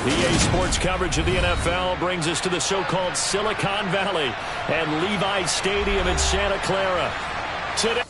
EA Sports coverage of the NFL brings us to the so-called Silicon Valley and Levi Stadium in Santa Clara. Today,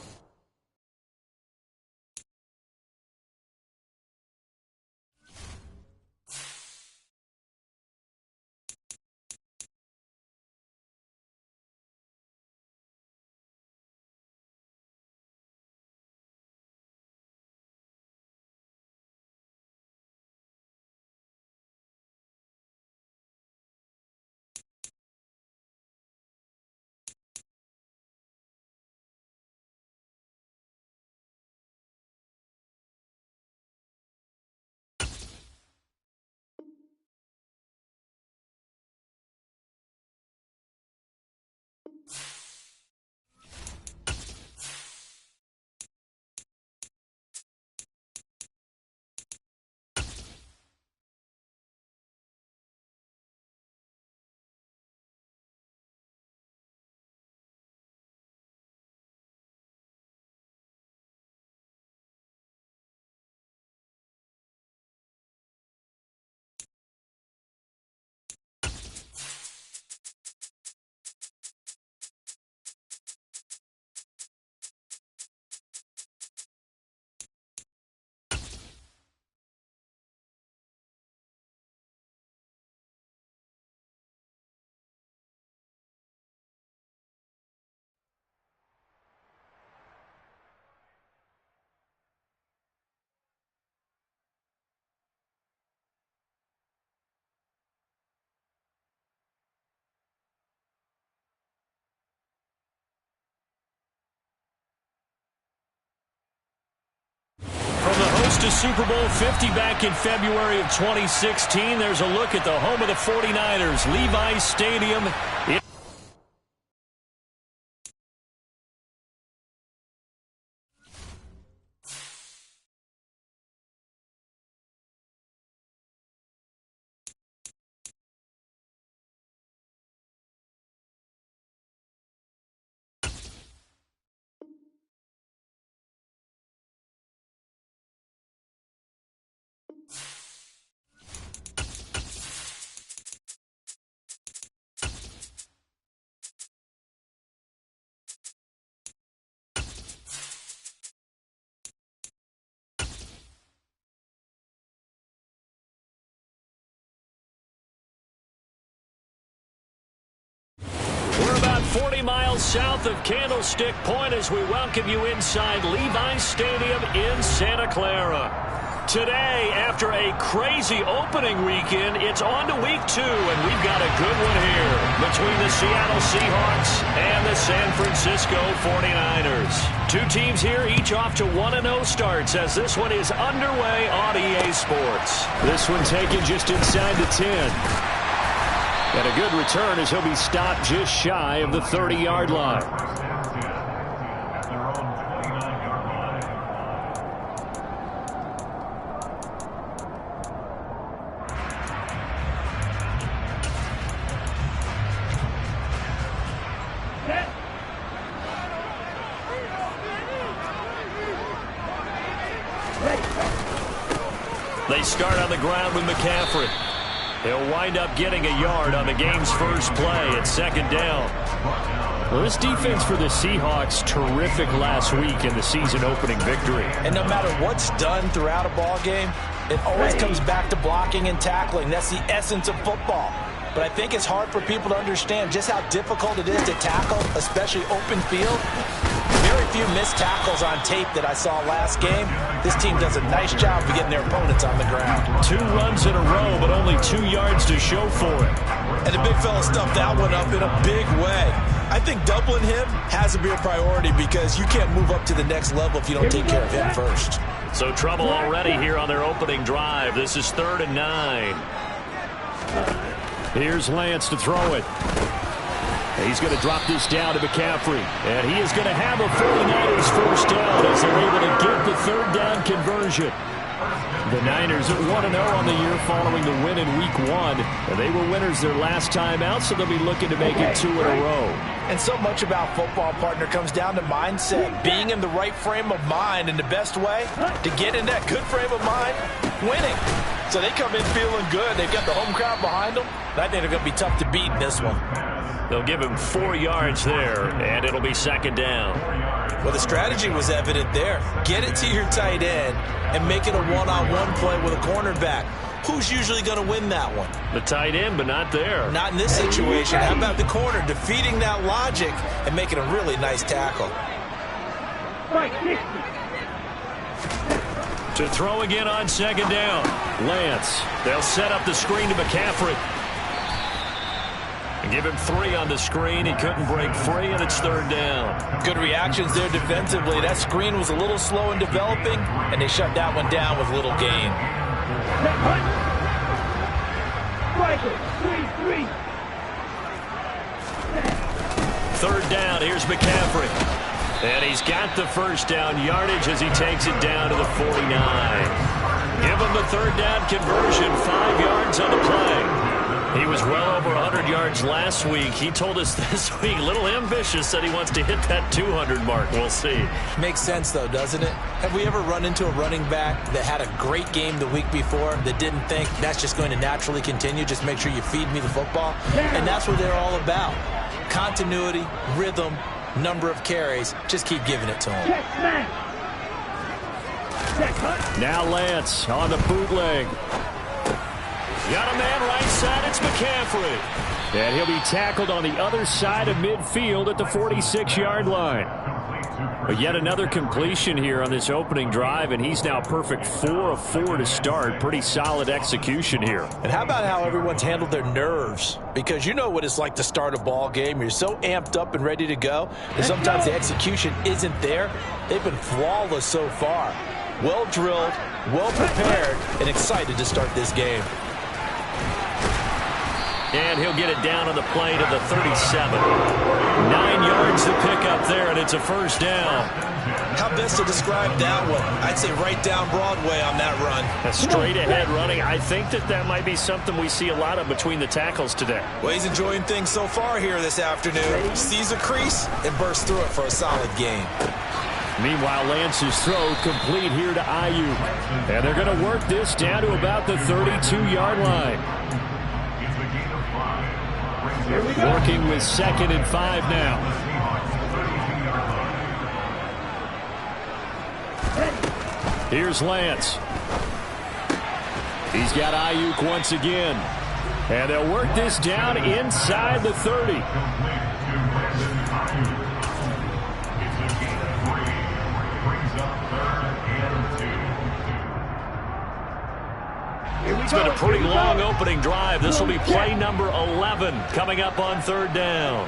to Super Bowl 50 back in February of 2016. There's a look at the home of the 49ers, Levi Stadium. We're about 40 miles south of Candlestick Point as we welcome you inside Levi Stadium in Santa Clara. Today, after a crazy opening weekend, it's on to week 2, and we've got a good one here between the Seattle Seahawks and the San Francisco 49ers. Two teams here, each off to 1-0 starts as this one is underway on EA Sports. This one taken just inside the 10. And a good return as he'll be stopped just shy of the 30-yard line. They start on the ground with McCaffrey. He'll wind up getting a yard on the game's first play at second down. Well, this defense for the Seahawks, terrific last week in the season-opening victory. And no matter what's done throughout a ball game, it always comes back to blocking and tackling. That's the essence of football. But I think it's hard for people to understand just how difficult it is to tackle, especially open field. Very few missed tackles on tape that I saw last game. This team does a nice job of getting their opponents on the ground. 2 runs in a row, but only 2 yards to show for it. And the big fella stuffed that one up in a big way. I think doubling him has to be a priority because you can't move up to the next level if you don't take care of him first. So trouble already here on their opening drive. This is 3rd and 9. Here's Lance to throw it. He's going to drop this down to McCaffrey. And he is going to have a 49ers first down as they're able to get the 3rd down conversion. The Niners at 1-0 on the year following the win in Week 1. And they were winners their last time out, so they'll be looking to make it 2 in a row. And so much about football, partner, comes down to mindset. Being in the right frame of mind, and the best way to get in that good frame of mind, winning. So they come in feeling good. They've got the home crowd behind them. I think they're going to be tough to beat in this one. They'll give him 4 yards there, and it'll be second down. Well, the strategy was evident there. Get it to your tight end and make it a one-on-one play with a cornerback. Who's usually going to win that one? The tight end, but not there. Not in this situation. How about the corner defeating that logic and making a really nice tackle? To throw again on second down. Lance. They'll set up the screen to McCaffrey. And give him 3 on the screen. He couldn't break free, and it's third down. Good reactions there defensively. That screen was a little slow in developing, and they shut that one down with little gain. Third down. Here's McCaffrey. And he's got the first down yardage as he takes it down to the 49. Give him the third down conversion. 5 yards on the play. He was well over 100 yards last week. He told us this week, a little ambitious, that he wants to hit that 200 mark. We'll see. Makes sense, though, doesn't it? Have we ever run into a running back that had a great game the week before that didn't think that's just going to naturally continue? Just make sure you feed me the football. And that's what they're all about. Continuity, rhythm, number of carries. Just keep giving it to him. Now Lance on the bootleg. Got a man right side. It's McCaffrey. And he'll be tackled on the other side of midfield at the 46-yard line. But yet another completion here on this opening drive, and he's now perfect 4 of 4 to start. Pretty solid execution here. And how about how everyone's handled their nerves? Because you know what it's like to start a ball game. You're so amped up and ready to go, and sometimes the execution isn't there. They've been flawless so far. Well drilled, well prepared, and excited to start this game. And he'll get it down on the play to the 37. 9 yards to pick up there, and it's a first down. How best to describe that one? I'd say right down Broadway on that run. A straight-ahead running. I think that might be something we see a lot of between the tackles today. Well, he's enjoying things so far here this afternoon. Sees a crease and bursts through it for a solid gain. Meanwhile, Lance's throw complete here to Ayuk. And they're going to work this down to about the 32-yard line. Working with 2nd and 5 now. Here's Lance. He's got Ayuk once again. And they'll work this down inside the 30. It's been a pretty long opening drive. This will be play number 11 coming up on third down.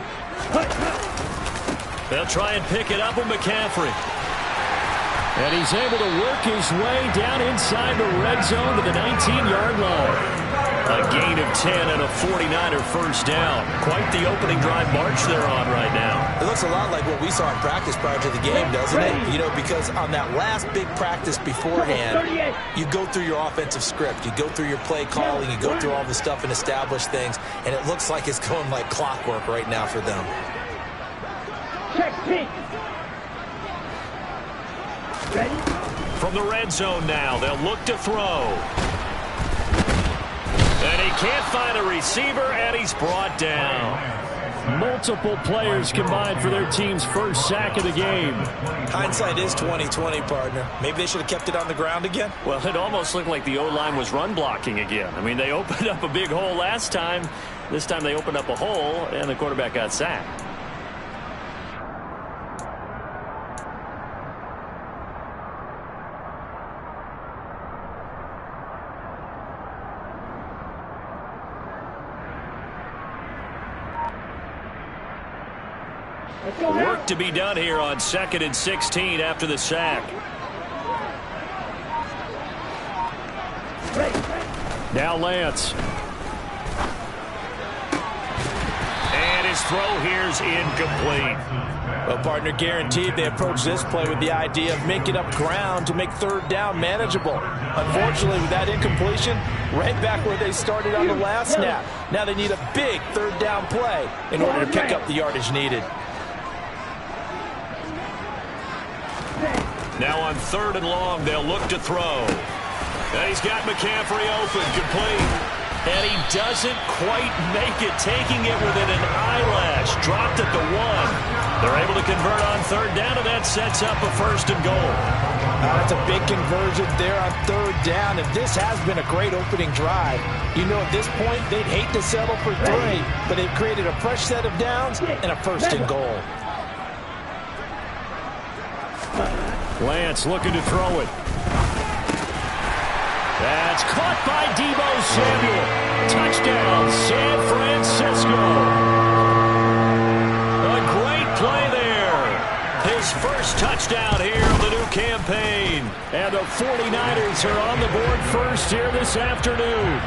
They'll try and pick it up with McCaffrey. And he's able to work his way down inside the red zone to the 19-yard line. A gain of 10 and a 49er first down. Quite the opening drive march they're on right now. It looks a lot like what we saw in practice prior to the game, doesn't it? You know, because on that last big practice beforehand, you go through your offensive script. You go through your play calling. You go through all the stuff and establish things. And it looks like it's going like clockwork right now for them. From the red zone now, they'll look to throw. And he can't find a receiver, and he's brought down. Multiple players combined for their team's first sack of the game. Hindsight is 20/20, partner. Maybe they should have kept it on the ground again. Well, it almost looked like the O-line was run blocking again. I mean, they opened up a big hole last time. This time they opened up a hole, and the quarterback got sacked. Work to be done here on 2nd and 16 after the sack. Now Lance. And his throw here's incomplete. Well, partner, guaranteed they approach this play with the idea of making up ground to make third down manageable. Unfortunately, with that incompletion, right back where they started on the last snap. Now they need a big third down play in order to pick up the yardage needed. Now on 3rd and long, they'll look to throw. And he's he's got McCaffrey open, complete. And he doesn't quite make it, taking it within an eyelash. Dropped at the 1. They're able to convert on third down, and that sets up a first and goal. That's a big conversion there on third down. And this has been a great opening drive. You know, at this point, they'd hate to settle for 3, but they've created a fresh set of downs and a first and goal. Lance looking to throw it. That's caught by Deebo Samuel. Touchdown, San Francisco. A great play there. His first touchdown here of the new campaign. And the 49ers are on the board first here this afternoon.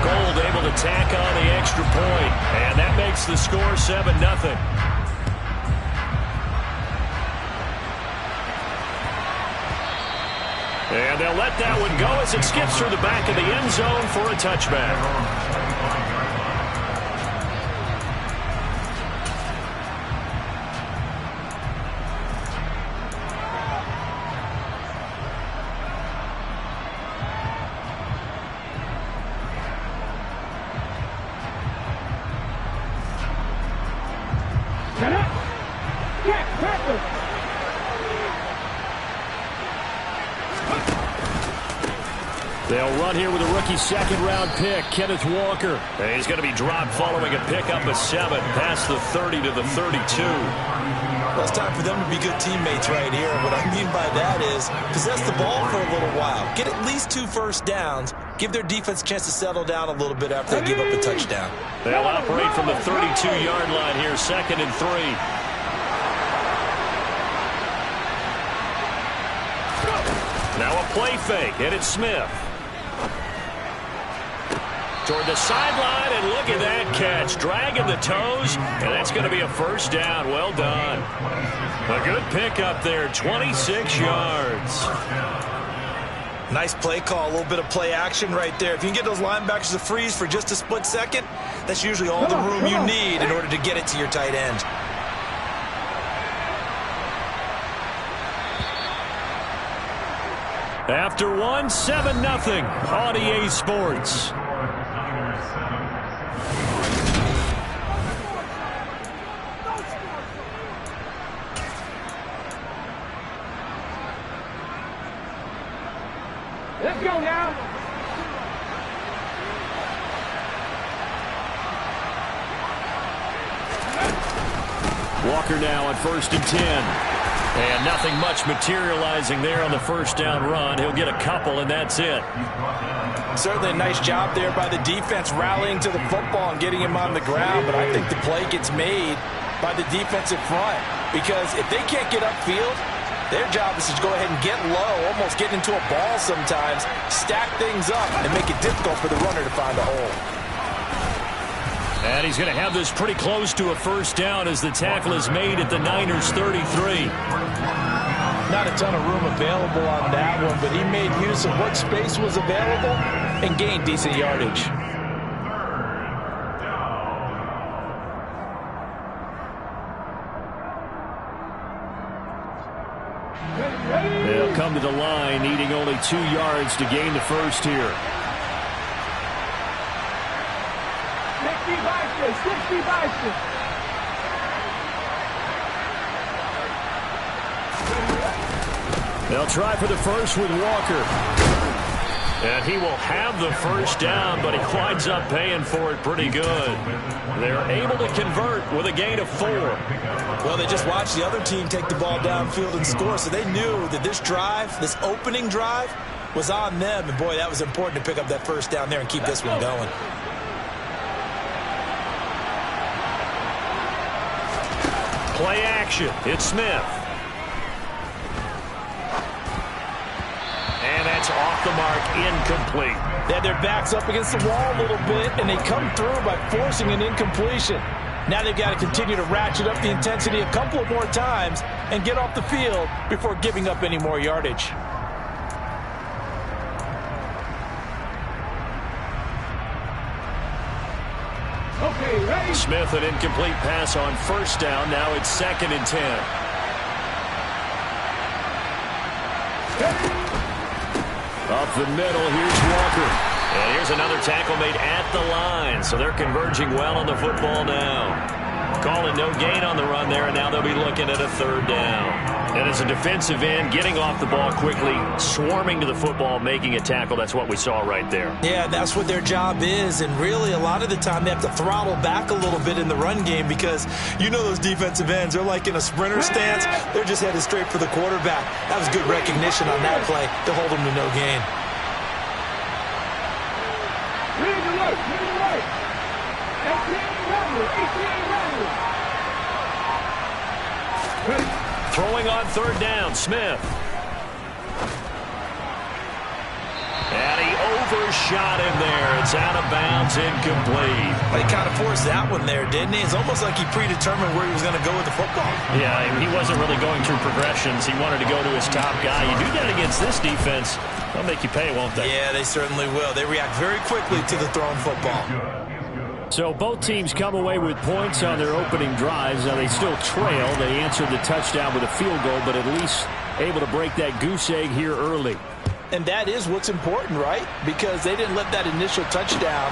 Gold able to tack on the extra point. And that makes the score 7-0. And they'll let that one go as it skips through the back of the end zone for a touchback. They'll run here with a rookie second-round pick, Kenneth Walker. And he's going to be dropped following a pickup of 7 past the 30 to the 32. Well, it's time for them to be good teammates right here. What I mean by that is possess the ball for a little while. Get at least 2 first downs. Give their defense a chance to settle down a little bit after they give up a touchdown. They'll operate from the 32-yard line here, 2nd and 3. Now a play fake, and it's Smith. Toward the sideline, and look at that catch. Dragging the toes, and that's going to be a first down. Well done. A good pickup there, 26 yards. Nice play call, a little bit of play action right there. If you can get those linebackers to freeze for just a split second, that's usually all the room you need in order to get it to your tight end. After 7-0 on EA Sports. Let's go now. Walker now on 1st and 10. And nothing much materializing there on the first down run. He'll get a couple, and that's it. Certainly a nice job there by the defense rallying to the football and getting him on the ground, but I think the play gets made by the defensive front because if they can't get upfield, their job is to go ahead and get low, almost get into a ball sometimes, stack things up, and make it difficult for the runner to find a hole. And he's going to have this pretty close to a first down as the tackle is made at the Niners' 33. Not a ton of room available on that one, but he made use of what space was available and gained decent yardage. They'll come to the line, needing only 2 yards to gain the first here. 60 Bison. They'll try for the first with Walker. And he will have the first down, but he winds up paying for it pretty good. They're able to convert with a gain of 4. Well, they just watched the other team take the ball downfield and score, so they knew that this drive, this opening drive, was on them. And, boy, that was important to pick up that first down there and keep this one going. Play action. It's Smith. And that's off the mark, incomplete. They had their backs up against the wall a little bit, and they come through by forcing an incompletion. Now they've got to continue to ratchet up the intensity a couple of more times and get off the field before giving up any more yardage. Okay, ready? Smith, an incomplete pass on first down. Now it's 2nd and 10. A Up the middle, here's Walker. And here's another tackle made at the line. So they're converging well on the football now. Calling no gain on the run there, and now they'll be looking at a third down. And as a defensive end, getting off the ball quickly, swarming to the football, making a tackle, that's what we saw right there. Yeah, that's what their job is, and really a lot of the time they have to throttle back a little bit in the run game because you know those defensive ends, they're like in a sprinter stance. They're just headed straight for the quarterback. That was good recognition on that play to hold them to no gain. Read the right, read the right. 18 Throwing on third down, Smith. And he overshot him there. It's out of bounds, incomplete. He kind of forced that one there, didn't he? It's almost like he predetermined where he was going to go with the football. Yeah, he wasn't really going through progressions. He wanted to go to his top guy. You do that against this defense, they'll make you pay, won't they? Yeah, they certainly will. They react very quickly to the thrown football. So both teams come away with points on their opening drives. Now they still trail. They answered the touchdown with a field goal, but at least able to break that goose egg here early. And that is what's important, right? Because they didn't let that initial touchdown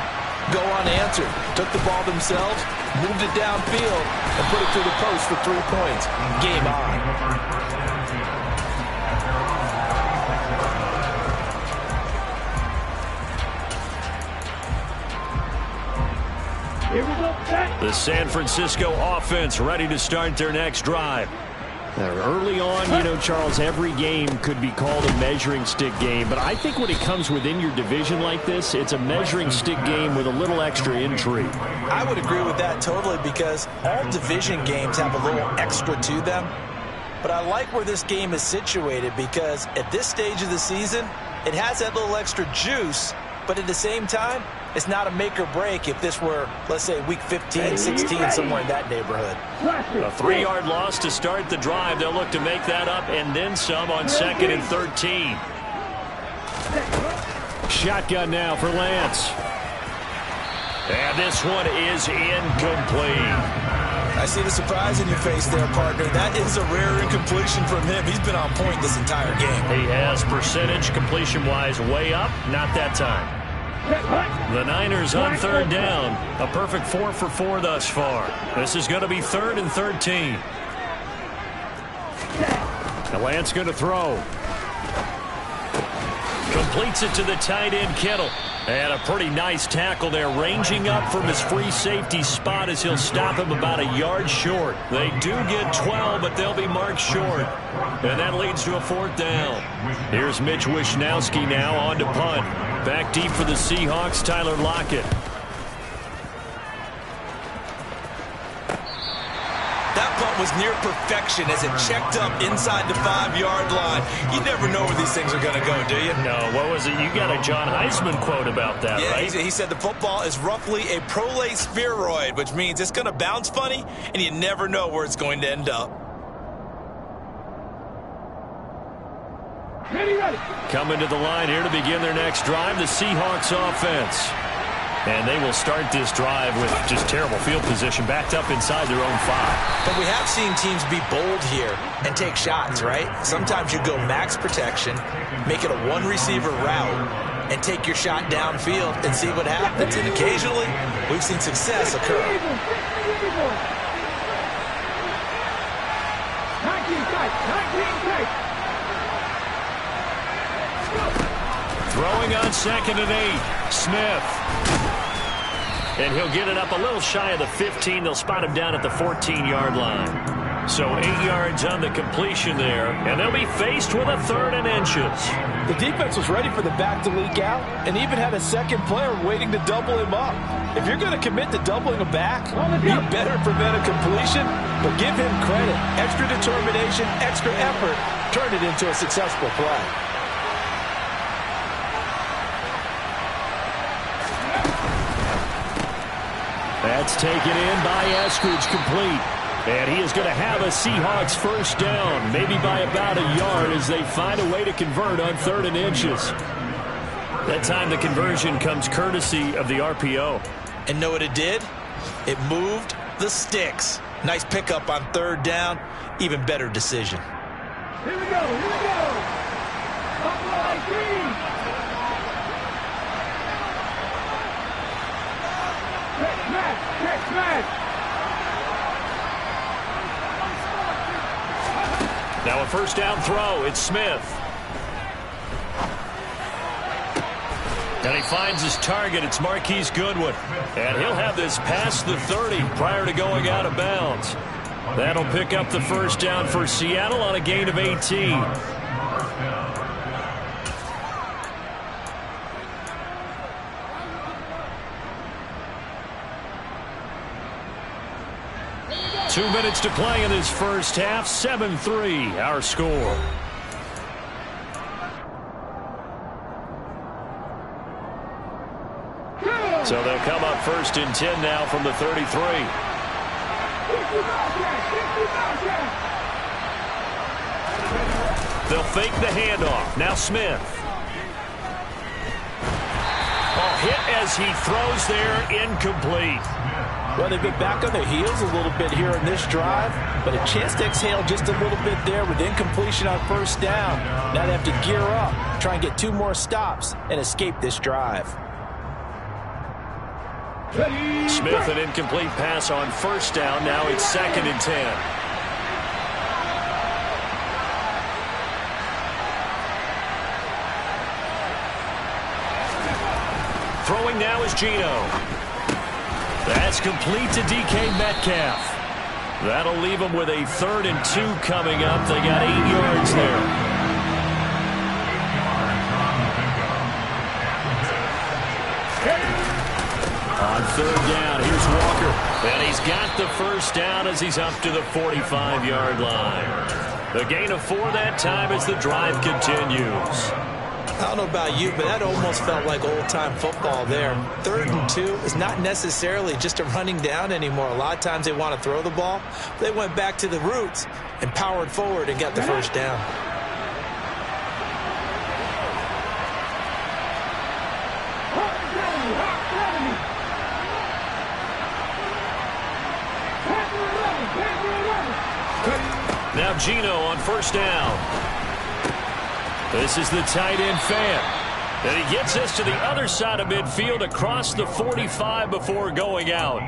go unanswered. Took the ball themselves, moved it downfield, and put it through the post for 3 points. Game on. The San Francisco offense ready to start their next drive. Early on, you know, Charles, every game could be called a measuring stick game. But I think when it comes within your division like this, it's a measuring stick game with a little extra intrigue. I would agree with that totally because all division games have a little extra to them. But I like where this game is situated because at this stage of the season, it has that little extra juice. But at the same time, it's not a make or break if this were, let's say, week 15, 16, somewhere in that neighborhood. A 3-yard loss to start the drive. They'll look to make that up and then some on 2nd and 13. Shotgun now for Lance. And this one is incomplete. I see the surprise in your face there, partner. That is a rare incompletion from him. He's been on point this entire game. He has percentage completion-wise way up. Not that time. The Niners on third down. A perfect 4 for 4 thus far. This is going to be 3rd and 13. The Lance going to throw. Completes it to the tight end, Kittle. And a pretty nice tackle there, ranging up from his free safety spot as he'll stop him about a yard short. They do get 12, but they'll be marked short. And that leads to a 4th down. Here's Mitch Wishnowsky now on to punt. Back deep for the Seahawks, Tyler Lockett. That punt was near perfection as it checked up inside the 5-yard line. You never know where these things are going to go, do you? No, what was it? You got a John Heisman quote about that, yeah, right? He said the football is roughly a prolate spheroid, which means it's going to bounce funny, and you never know where it's going to end up. Coming to the line here to begin their next drive, the Seahawks offense. And they will start this drive with just terrible field position, backed up inside their own 5. But we have seen teams be bold here and take shots, right? Sometimes you go max protection, make it a one-receiver route, and take your shot downfield and see what happens. And occasionally, we've seen success occur. 19 tight. Throwing on 2nd and 8, Smith. And he'll get it up a little shy of the 15. They'll spot him down at the 14-yard line. So 8 yards on the completion there. And they'll be faced with a 3rd and inches. The defense was ready for the back to leak out and even had a second player waiting to double him up. If you're going to commit to doubling a back, you better prevent a completion, but give him credit. Extra determination, extra effort, turned it into a successful play. That's taken in by Eskridge, complete. And he is going to have a Seahawks 1st down, maybe by about a yard as they find a way to convert on 3rd and inches. That time the conversion comes courtesy of the RPO. And know what it did? It moved the sticks. Nice pickup on 3rd down. Even better decision. Here we go. Buffalo 18. Catch, man. Now a first down throw. It's Smith. And he finds his target. It's Marquise Goodwin. And he'll have this past the 30 prior to going out of bounds. That'll pick up the first down for Seattle on a gain of 18. Two minutes to play in this first half. 7-3, our score. So they'll come up first and 10 now from the 33. They'll fake the handoff. Now Smith. Ball hit as he throws there, incomplete. Well, they've been back on their heels a little bit here on this drive, but a chance to exhale just a little bit there with incompletion on first down. Now they have to gear up, try and get 2 more stops, and escape this drive. Smith, an incomplete pass on first down. Now it's 2nd and 10. Throwing now is Geno. That's complete to DK Metcalf. That'll leave them with a 3rd and 2 coming up. They got 8 yards there. On 3rd down, here's Walker. And he's got the first down as he's up to the 45-yard line. A gain of 4 that time as the drive continues. I don't know about you, but that almost felt like old-time football there. 3rd and 2 is not necessarily just a running down anymore. A lot of times they want to throw the ball. They went back to the roots and powered forward and got the first down. Now Geno on first down. This is the tight end fan. And he gets us to the other side of midfield across the 45 before going out.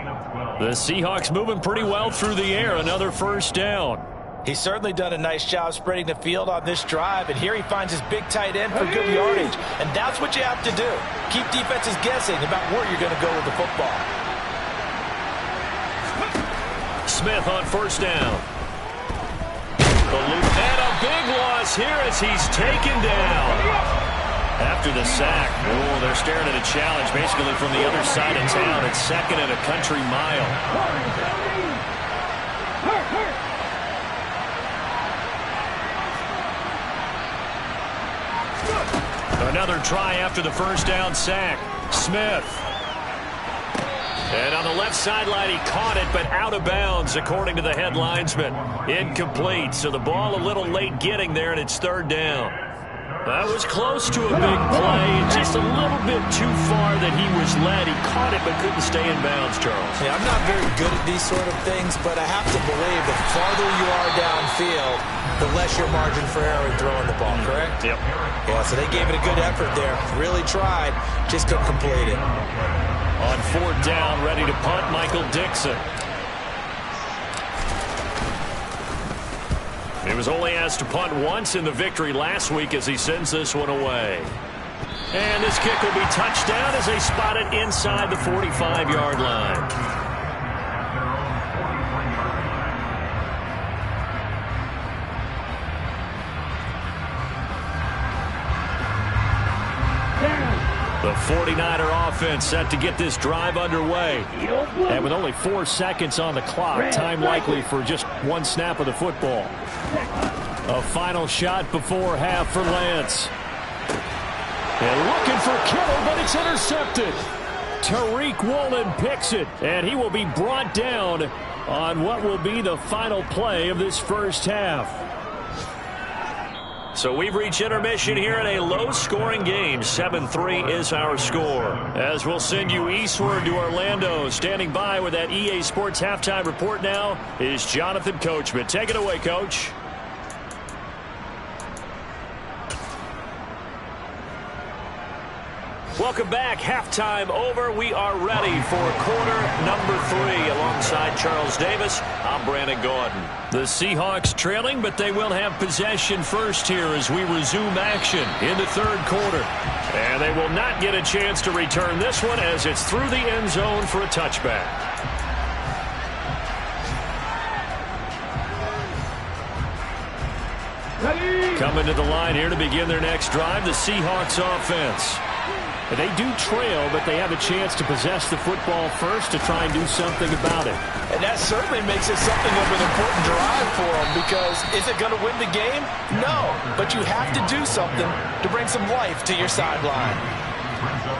The Seahawks moving pretty well through the air. Another first down. He's certainly done a nice job spreading the field on this drive, and here he finds his big tight end for good yardage. And that's what you have to do. Keep defenses guessing about where you're going to go with the football. Smith on first down. And a big loss here as he's taken down. After the sack, they're staring at a challenge basically from the other side of town. It's 2nd and a country mile. Another try after the first down sack. Smith. And on the left sideline, he caught it, but out of bounds, according to the head linesman. Incomplete, so the ball a little late getting there, and it's 3rd down. That was close to a big play, just a little bit too far that he was led. He caught it, but couldn't stay in bounds, Charles. Yeah, I'm not very good at these sort of things, but I have to believe the farther you are downfield, the less your margin for error in throwing the ball, correct? Yep. Yeah, so they gave it a good effort there. Really tried, just couldn't complete it. On 4th down, ready to punt, Michael Dixon. He was only asked to punt once in the victory last week as he sends this one away. And this kick will be touchdown as they spot it inside the 45-yard line. The 49er offense set to get this drive underway. And with only 4 seconds on the clock, time likely for just 1 snap of the football. A final shot before half for Lance. And looking for Kittle, but it's intercepted. Tariq Woolen picks it, and he will be brought down on what will be the final play of this first half. So we've reached intermission here in a low-scoring game. 7-3 is our score. As we'll send you eastward to Orlando. Standing by with that EA Sports halftime report now is Jonathan Coachman. Take it away, Coach. Welcome back. Halftime over. We are ready for quarter number 3. Alongside Charles Davis, I'm Brandon Gordon. The Seahawks trailing, but they will have possession first here as we resume action in the third quarter. And they will not get a chance to return this one as it's through the end zone for a touchback. Coming to the line here to begin their next drive, the Seahawks offense. They do trail, but they have a chance to possess the football first to try and do something about it. And that certainly makes it something of an important drive for them, because is it going to win the game? No, but you have to do something to bring some life to your sideline.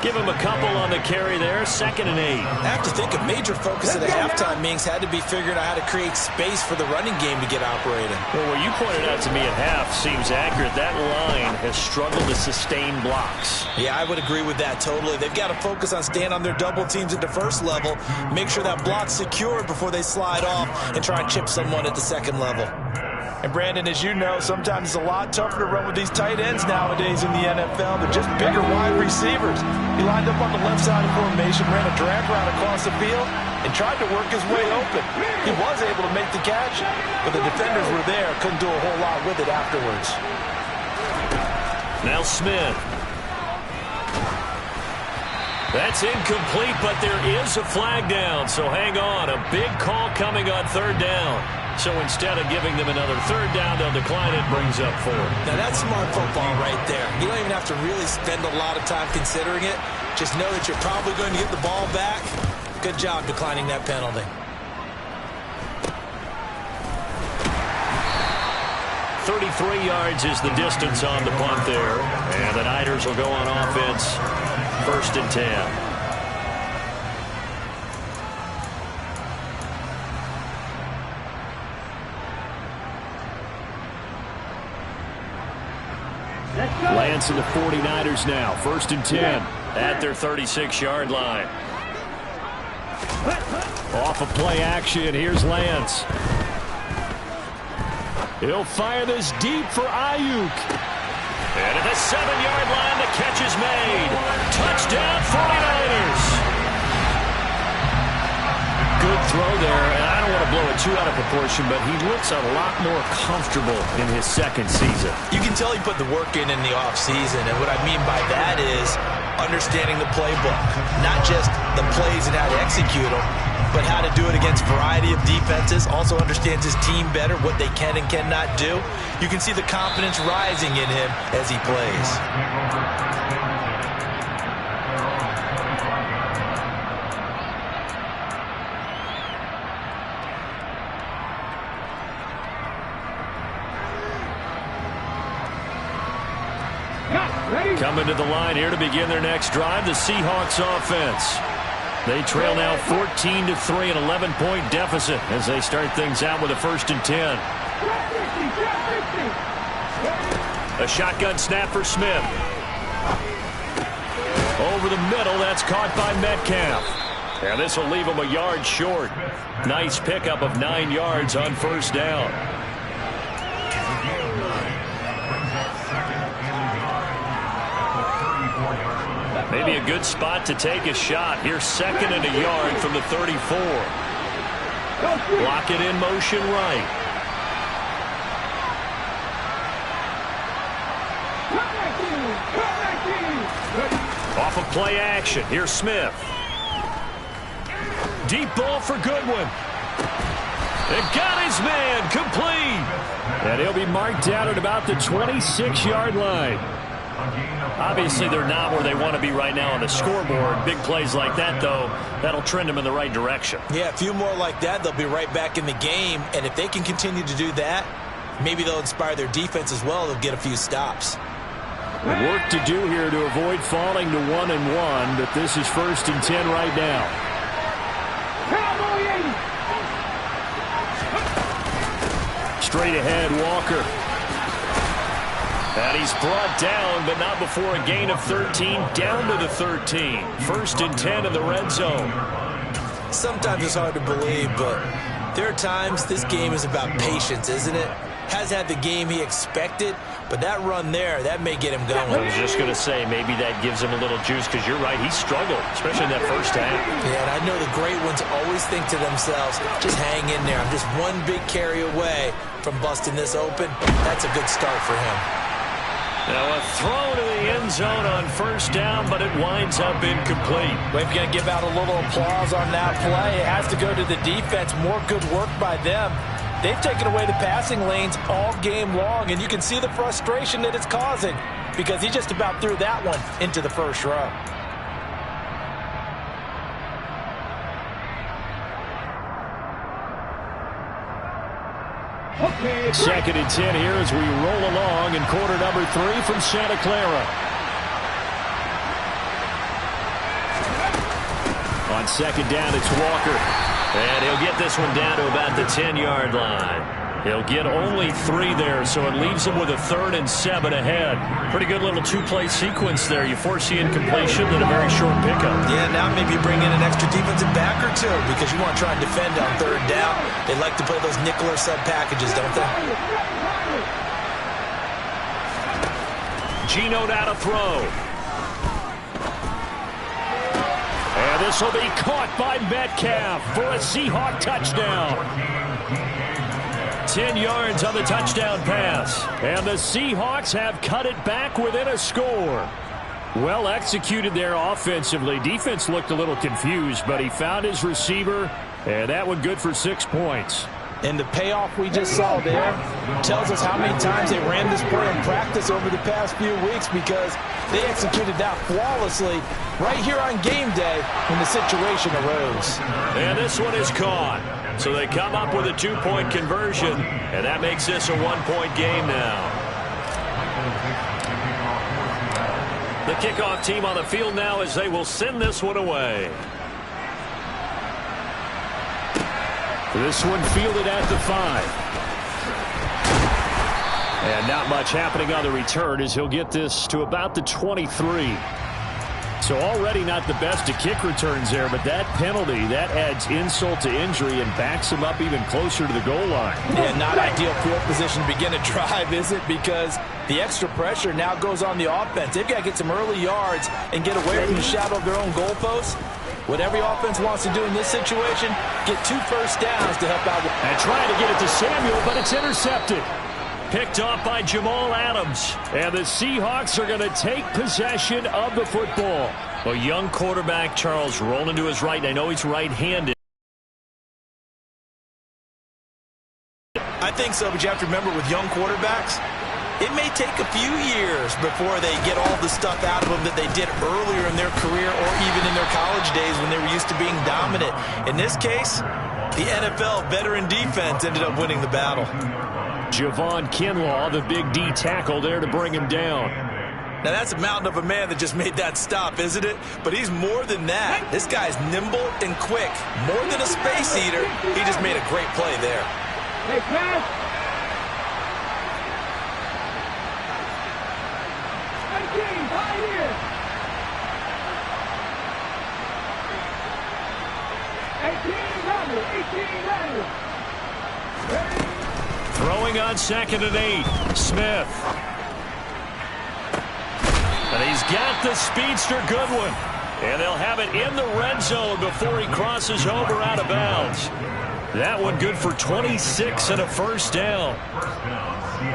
Give him a couple on the carry there, 2nd and 8. I have to think a major focus of the halftime meetings had to be figuring out how to create space for the running game to get operating. Well, what you pointed out to me at half seems accurate. That line has struggled to sustain blocks. Yeah, I would agree with that totally. They've got to focus on staying on their double teams at the first level, make sure that block's secured before they slide off and try and chip someone at the second level. And Brandon, as you know, sometimes it's a lot tougher to run with these tight ends nowadays in the NFL. They're just bigger wide receivers. He lined up on the left side of formation, ran a drag route across the field, and tried to work his way open. He was able to make the catch, but the defenders were there, couldn't do a whole lot with it afterwards. Now Smith. That's incomplete, but there is a flag down, so hang on. A big call coming on 3rd down. So instead of giving them another 3rd down, they'll decline it, brings up 4. Now that's smart football right there. You don't even have to really spend a lot of time considering it. Just know that you're probably going to get the ball back. Good job declining that penalty. .33 yards is the distance on the punt there. And the Niners will go on offense, 1st and 10. Lance and the 49ers now, 1st and 10 at their 36-yard line. Off of play action, here's Lance. He'll fire this deep for Ayuk. And at the 7-yard line, the catch is made. Touchdown, 49ers. Good throw there, and I don't want to blow it too out of proportion, but he looks a lot more comfortable in his 2nd season. You can tell he put the work in the offseason, and what I mean by that is understanding the playbook. Not just the plays and how to execute them, but how to do it against a variety of defenses. Also understands his team better, what they can and cannot do. You can see the confidence rising in him as he plays. Coming to the line here to begin their next drive, the Seahawks offense. They trail now 14-3, an 11-point deficit as they start things out with a 1st and 10. A shotgun snap for Smith. Over the middle, that's caught by Metcalf. And this will leave him a yard short. Nice pickup of 9 yards on 1st down. Maybe a good spot to take a shot. Here's 2nd and a yard from the 34. Block it in motion right. Off of play action. Here's Smith. Deep ball for Goodwin. And got his man complete. And he'll be marked out at about the 26-yard line. Obviously, they're not where they want to be right now on the scoreboard. Big plays like that, though, that'll trend them in the right direction. Yeah, a few more like that, they'll be right back in the game. And if they can continue to do that, maybe they'll inspire their defense as well. They'll get a few stops. Work to do here to avoid falling to 1-1, but this is 1st and 10 right now. Straight ahead, Walker. And he's brought down, but not before a gain of 13, down to the 13. 1st and 10 in the red zone. Sometimes it's hard to believe, but there are times this game is about patience, isn't it? has had the game he expected, but that run there, that may get him going. I was just going to say, maybe that gives him a little juice, because you're right, he struggled, especially in that first half. Yeah, and I know the great ones always think to themselves, just hang in there. I'm just one big carry away from busting this open. That's a good start for him. Now a throw to the end zone on first down, but it winds up incomplete. We're going to give out a little applause on that play. It has to go to the defense. More good work by them. They've taken away the passing lanes all game long, and you can see the frustration that it's causing because he just about threw that one into the first row. Okay, Second and 10 here as we roll along in quarter number 3 from Santa Clara. On second down, it's Walker. And he'll get this one down to about the 10-yard line. He'll get only 3 there, so it leaves him with a 3rd and 7 ahead. Pretty good little two-play sequence there. You force the incompletion and a very short pickup. Yeah, now maybe you bring in an extra defensive back or two because you want to try and defend on 3rd down. They like to play those nickel or sub packages, don't they? Geno now to throw. And this will be caught by Metcalf for a Seahawk touchdown. 10 yards on the touchdown pass. And the Seahawks have cut it back within a score. Well executed there offensively. Defense looked a little confused, but he found his receiver, and that one good for 6 points. And the payoff we just saw there tells us how many times they ran this play in practice over the past few weeks because they executed that flawlessly right here on game day when the situation arose. And this one is caught. So they come up with a 2-point conversion, and that makes this a 1-point game now. The kickoff team on the field now as they will send this one away. This one fielded at the 5. And not much happening on the return as he'll get this to about the 23. So already not the best of kick returns there, but that penalty, that adds insult to injury and backs him up even closer to the goal line. Yeah, not ideal field position to begin a drive, is it? Because the extra pressure now goes on the offense. They've got to get some early yards and get away from the shadow of their own goalposts. What every offense wants to do in this situation, get 2 first downs to help out. And trying to get it to Samuel, but it's intercepted. Picked off by Jamal Adams. And the Seahawks are going to take possession of the football. A young quarterback, Charles, rolling to his right. I know he's right-handed. I think so, but you have to remember with young quarterbacks, it may take a few years before they get all the stuff out of them that they did earlier in their career or even in their college days when they were used to being dominant. In this case, the NFL veteran defense ended up winning the battle. Javon Kinlaw, the big D tackle there to bring him down. Now that's a mountain of a man that just made that stop, isn't it? But he's more than that. This guy's nimble and quick. More than a space eater, he just made a great play there. Hey, pass. 18, right here. 18 running. Throwing on 2nd and 8. Smith. And he's got the speedster Goodwin. And they'll have it in the red zone before he crosses over out of bounds. That one good for 26 and a first down.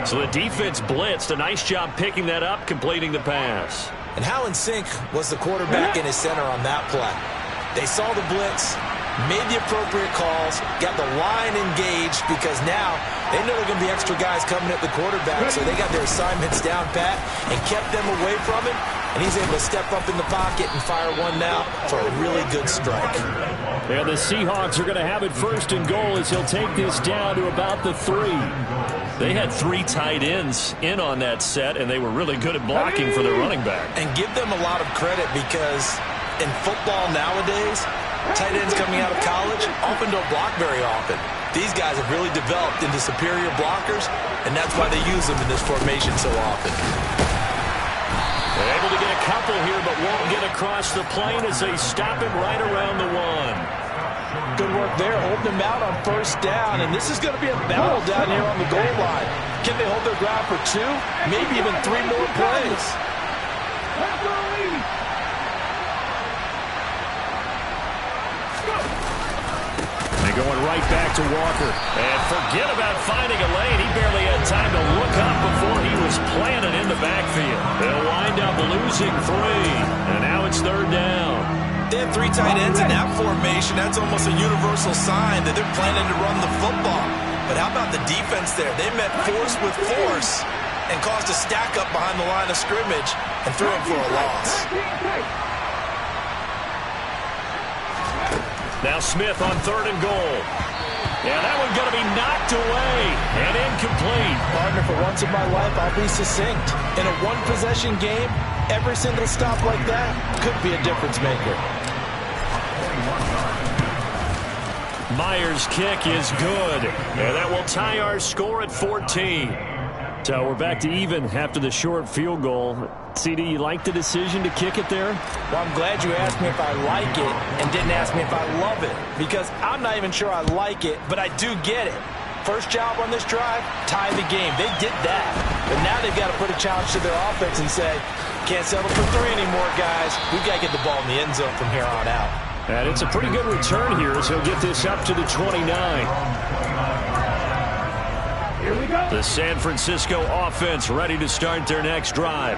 So the defense blitzed. A nice job picking that up, completing the pass. And how in sync was the quarterback and his center on that play? They saw the blitz, made the appropriate calls, got the line engaged because now they know there are going to be extra guys coming at the quarterback, so they got their assignments down pat and kept them away from it, and he's able to step up in the pocket and fire one now for a really good strike. And the Seahawks are going to have it 1st and goal as he'll take this down to about the 3. They had 3 tight ends in on that set, and they were really good at blocking for their running back. And give them a lot of credit because in football nowadays, tight ends coming out of college often don't block very often. These guys have really developed into superior blockers, and that's why they use them in this formation so often. They're able to get a couple here, but won't get across the plane as they stop him right around the 1. Good work there, holding them out on first down. And this is going to be a battle down here on the goal line. Can they hold their ground for 2, maybe even 3 more plays? They're going right back to Walker. And forget about finding a lane. He barely had time to look up before he was planted in the backfield. They'll wind up losing 3. And now it's third down. They have 3 tight ends in that formation. That's almost a universal sign that they're planning to run the football. But how about the defense there? They met force with force and caused a stack up behind the line of scrimmage and threw him for a loss. Now Smith on 3rd and goal. Yeah, that one's going to be knocked away and incomplete. Partner, for once in my life, I'll be succinct. In a one-possession game, every single stop like that could be a difference maker. Myers' kick is good. And that will tie our score at 14. So we're back to even after the short field goal. CD, you like the decision to kick it there? Well, I'm glad you asked me if I like it and didn't ask me if I love it, because I'm not even sure I like it, but I do get it. First job on this drive, tie the game. They did that. But now they've got to put a challenge to their offense and say, can't settle for 3 anymore, guys. We've got to get the ball in the end zone from here on out. And it's a pretty good return here as he'll get this up to the 29. Here we go. The San Francisco offense ready to start their next drive.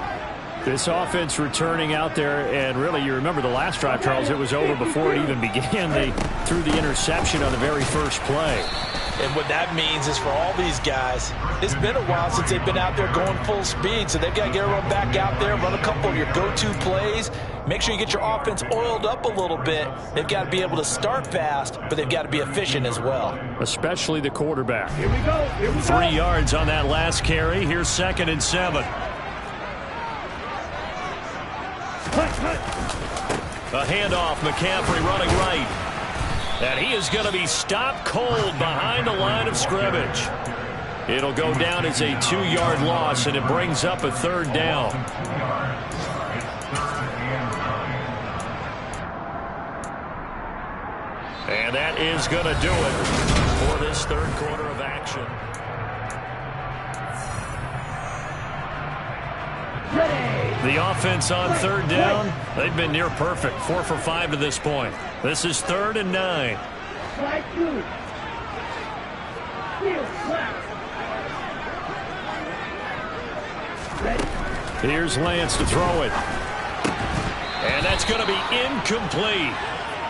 This offense returning out there, and really, you remember the last drive, Charles, it was over before it even began. They threw the interception on the very first play. And what that means is for all these guys, it's been a while since they've been out there going full speed, so they've got to get everyone back out there, run a couple of your go-to plays, make sure you get your offense oiled up a little bit. They've got to be able to start fast, but they've got to be efficient as well. Especially the quarterback. Here we go. Here we go. 3 yards on that last carry. Here's 2nd and 7. A handoff, McCaffrey running right. And he is going to be stopped cold behind the line of scrimmage. It'll go down as a 2-yard loss, and it brings up a 3rd down. And that is going to do it for this 3rd quarter of action. The offense on 3rd down, they've been near perfect. 4 for 5 to this point. This is 3rd and 9. Slide 2. Heel, slap. Ready. Here's Lance to throw it. And that's going to be incomplete.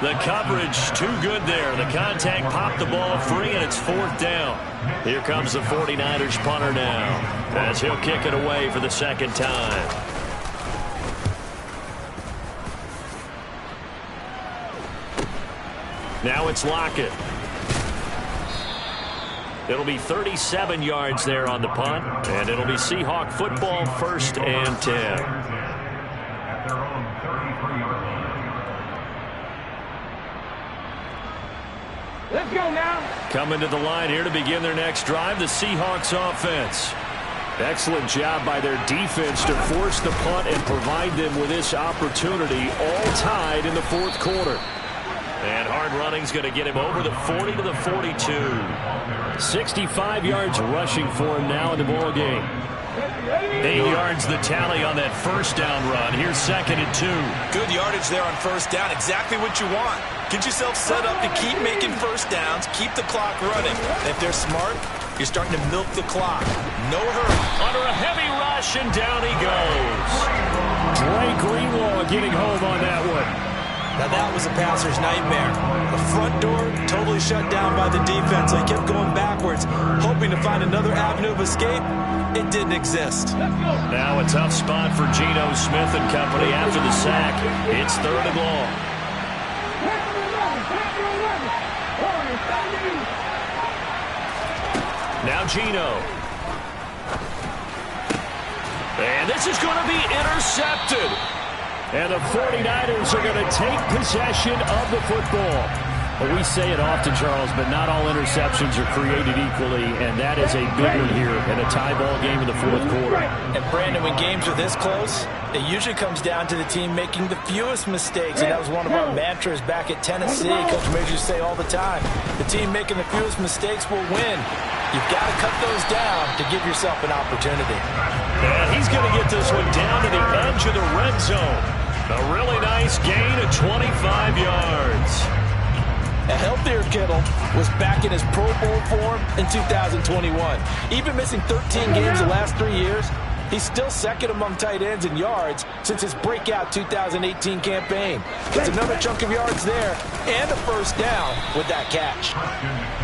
The coverage too good there. The contact popped the ball free, and it's 4th down. Here comes the 49ers punter now, as he'll kick it away for the 2nd time. Now it's Lockett. It'll be 37 yards there on the punt, and it'll be Seahawk football, 1st and 10. Let's go now. Coming to the line here to begin their next drive, the Seahawks offense. Excellent job by their defense to force the punt and provide them with this opportunity, all tied in the 4th quarter. And hard running's going to get him over the 40 to the 42. 65 yards rushing for him now in the ball game. 8 yards the tally on that 1st down run. Here's 2nd and 2. Good yardage there on 1st down. Exactly what you want. Get yourself set up to keep making 1st downs, keep the clock running. And if they're smart, you're starting to milk the clock. No hurry. Under a heavy rush, and down he goes. Drake Greenlaw getting home on that one. Now that was a passer's nightmare. The front door totally shut down by the defense. They kept going backwards, hoping to find another avenue of escape. It didn't exist. Now a tough spot for Geno Smith and company after the sack. It's 3rd and long. Now Geno. And this is going to be intercepted. And the 49ers are going to take possession of the football. Well, we say it often, Charles, but not all interceptions are created equally, and that is a big one here in a tie ball game in the fourth quarter. And, Brandon, when games are this close, it usually comes down to the team making the fewest mistakes, and that was one of our mantras back at Tennessee. Coach Majors say all the time, the team making the fewest mistakes will win. You've got to cut those down to give yourself an opportunity. And he's going to get this one down to the edge of the red zone. A really nice gain of 25 yards. A healthier Kittle was back in his Pro Bowl form in 2021. Even missing 13 games the last 3 years, he's still second among tight ends in yards since his breakout 2018 campaign. It's another chunk of yards there and a first down with that catch.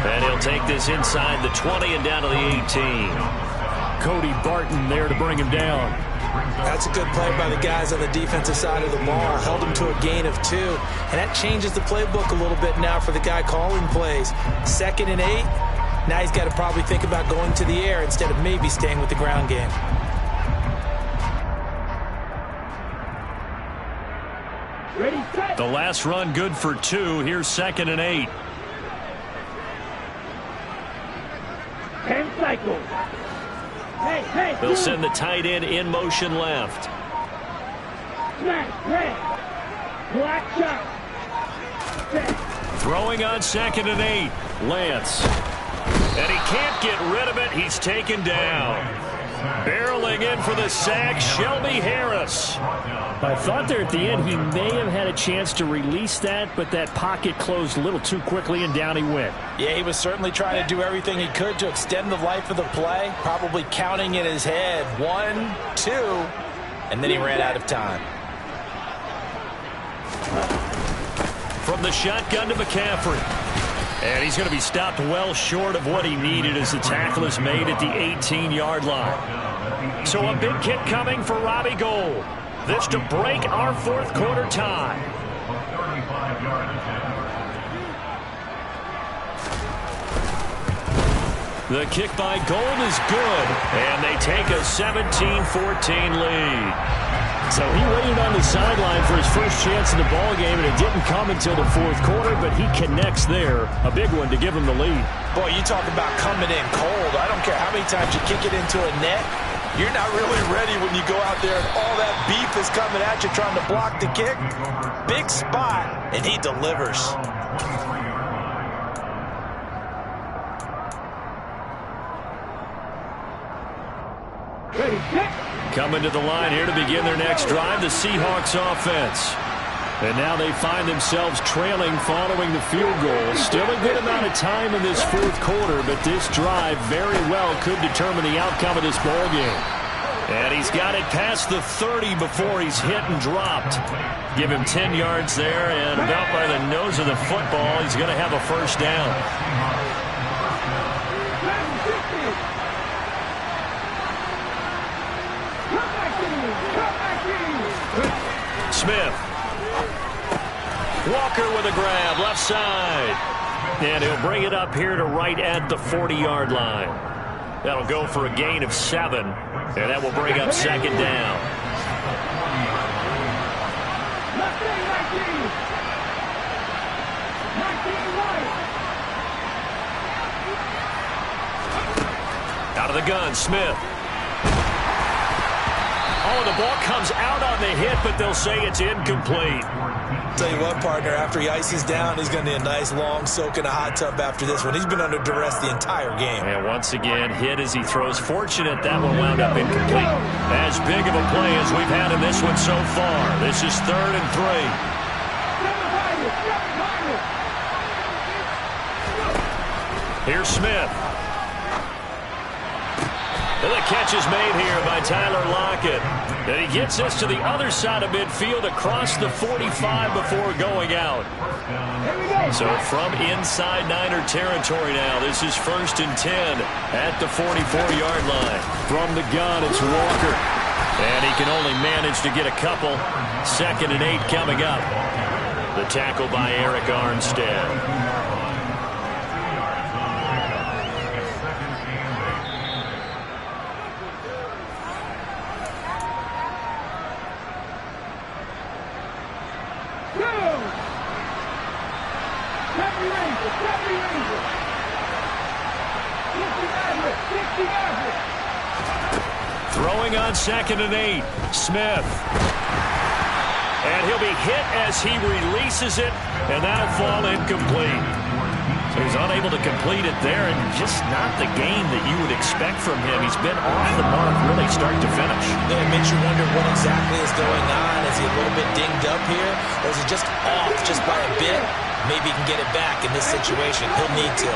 And he'll take this inside the 20 and down to the 18. Cody Barton there to bring him down. That's a good play by the guys on the defensive side of the ball. Held him to a gain of 2. And that changes the playbook a little bit now for the guy calling plays. 2nd and 8. Now he's got to probably think about going to the air instead of maybe staying with the ground game. Ready, set. The last run good for 2. Here's 2nd and 8. 10 cycles. Hey, They'll send the tight end in motion left. smash, red. Black shot. Set. Throwing on 2nd and 8. Lance. And he can't get rid of it. He's taken down. Barreling in for the sack, Shelby Harris. I thought there at the end he may have had a chance to release that, but that pocket closed a little too quickly, and down he went. Yeah, he was certainly trying to do everything he could to extend the life of the play, probably counting in his head 1, 2, and then he ran out of time. From the shotgun to McCaffrey. And he's going to be stopped well short of what he needed as the tackle is made at the 18-yard line. So a big kick coming for Robbie Gould. This to break our fourth quarter tie. The kick by Gould is good, and they take a 17-14 lead. So he waited on the sideline for his first chance in the ball game, and it didn't come until the fourth quarter, but he connects there. A big one to give him the lead. Boy, you talk about coming in cold. I don't care how many times you kick it into a net. You're not really ready when you go out there and all that beef is coming at you trying to block the kick. Big spot, and he delivers. Ready, set. Coming to the line here to begin their next drive, the Seahawks offense. And now they find themselves trailing following the field goal. Still a good amount of time in this fourth quarter, but this drive very well could determine the outcome of this ball game. And he's got it past the 30 before he's hit and dropped. Give him 10 yards there, and about by the nose of the football, he's going to have a first down. Smith. Walker with a grab, left side. And he'll bring it up here to right at the 40-yard line. That'll go for a gain of 7, and that will bring up second down. Out of the gun, Smith. Oh, the ball comes out on the hit, but they'll say it's incomplete. Tell you what, partner, after he ices down, he's going to need a nice long soak in a hot tub after this one. He's been under duress the entire game. And once again, hit as he throws. Fortunate that one wound up incomplete. As big of a play as we've had in this one so far. This is 3rd and 3. Here's Smith. And the catch is made here by Tyler Lockett. And he gets this to the other side of midfield across the 45 before going out. So from inside Niner territory now, this is 1st and 10 at the 44-yard line. From the gun, it's Walker. And he can only manage to get a couple. 2nd and 8 coming up. The tackle by Eric Armstead. Heavy Ranger, Heavy Ranger. 60 average. Throwing on 2nd and 8. Smith. And he'll be hit as he releases it, and that'll fall incomplete. So he's unable to complete it there, and just not the game that you would expect from him. He's been off the mark really start to finish. Yeah, it makes you wonder what exactly is going on. Is he a little bit dinged up here, or is he just off just by a bit? Maybe he can get it back in this situation. He'll need to.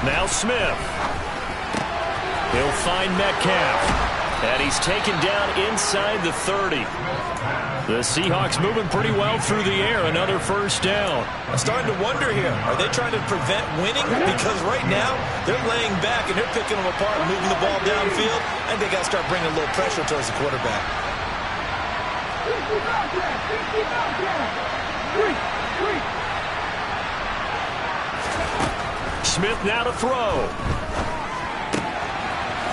Now Smith. He'll find Metcalf. And he's taken down inside the 30. The Seahawks moving pretty well through the air. Another first down. I'm starting to wonder here. Are they trying to prevent winning? Because right now, they're laying back and they're picking them apart and moving the ball downfield. And they got to start bringing a little pressure towards the quarterback. Smith now to throw.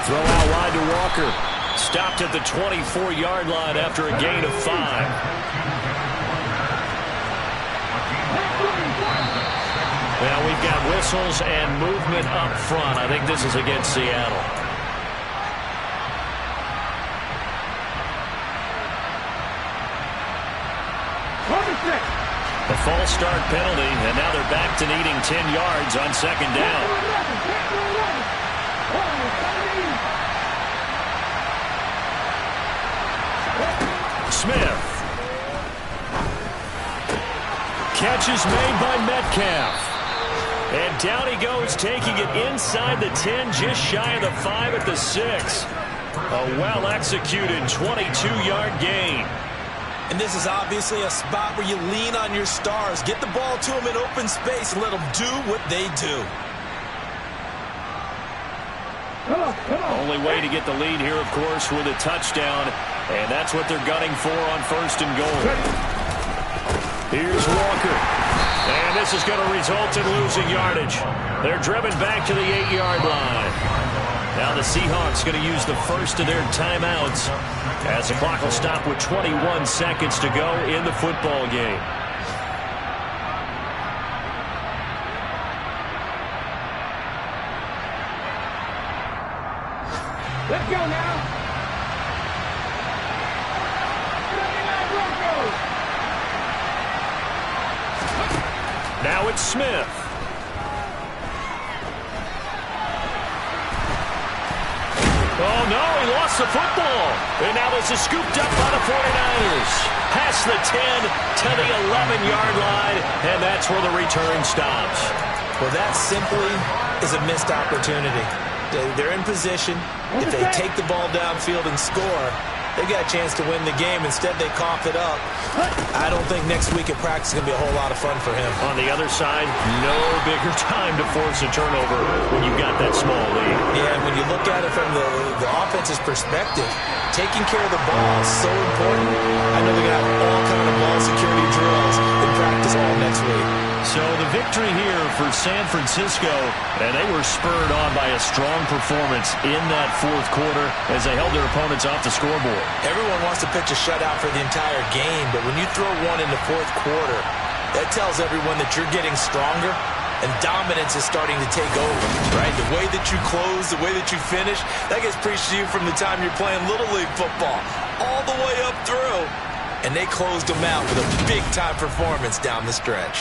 Throw out wide to Walker. Stopped at the 24-yard line after a gain of 5. Now we've got whistles and movement up front. I think this is against Seattle. A false start penalty, and now they're back to needing 10 yards on 2nd down. Smith. Catch is made by Metcalf. And down he goes, taking it inside the 10, just shy of the 5 at the 6. A well-executed 22-yard gain. And this is obviously a spot where you lean on your stars. Get the ball to them in open space and let them do what they do. Only way to get the lead here, of course, with a touchdown. And that's what they're gunning for on 1st and goal. Here's Walker. And this is going to result in losing yardage. They're driven back to the 8-yard line. Now the Seahawks going to use the first of their timeouts as the clock will stop with 21 seconds to go in the football game. Let's go now. Now it's Smith. Oh, no, he lost the football. And now this is scooped up by the 49ers. Past the 10 to the 11-yard line, and that's where the return stops. Well, that simply is a missed opportunity. They're in position. If they take the ball downfield and score, they got a chance to win the game. Instead, they cough it up. I don't think next week at practice is going to be a whole lot of fun for him. On the other side, no bigger time to force a turnover when you've got that small lead. Yeah, and when you look at it from the offense's perspective, taking care of the ball is so important. I know they're going to have all kind of ball security drills in practice all next week. So the victory here for San Francisco, and they were spurred on by a strong performance in that 4th quarter as they held their opponents off the scoreboard. Everyone wants to pitch a shutout for the entire game, but when you throw one in the 4th quarter, that tells everyone that you're getting stronger and dominance is starting to take over, right? The way that you close, the way that you finish, that gets preached to you from the time you're playing Little League football all the way up through, and they closed them out with a big-time performance down the stretch.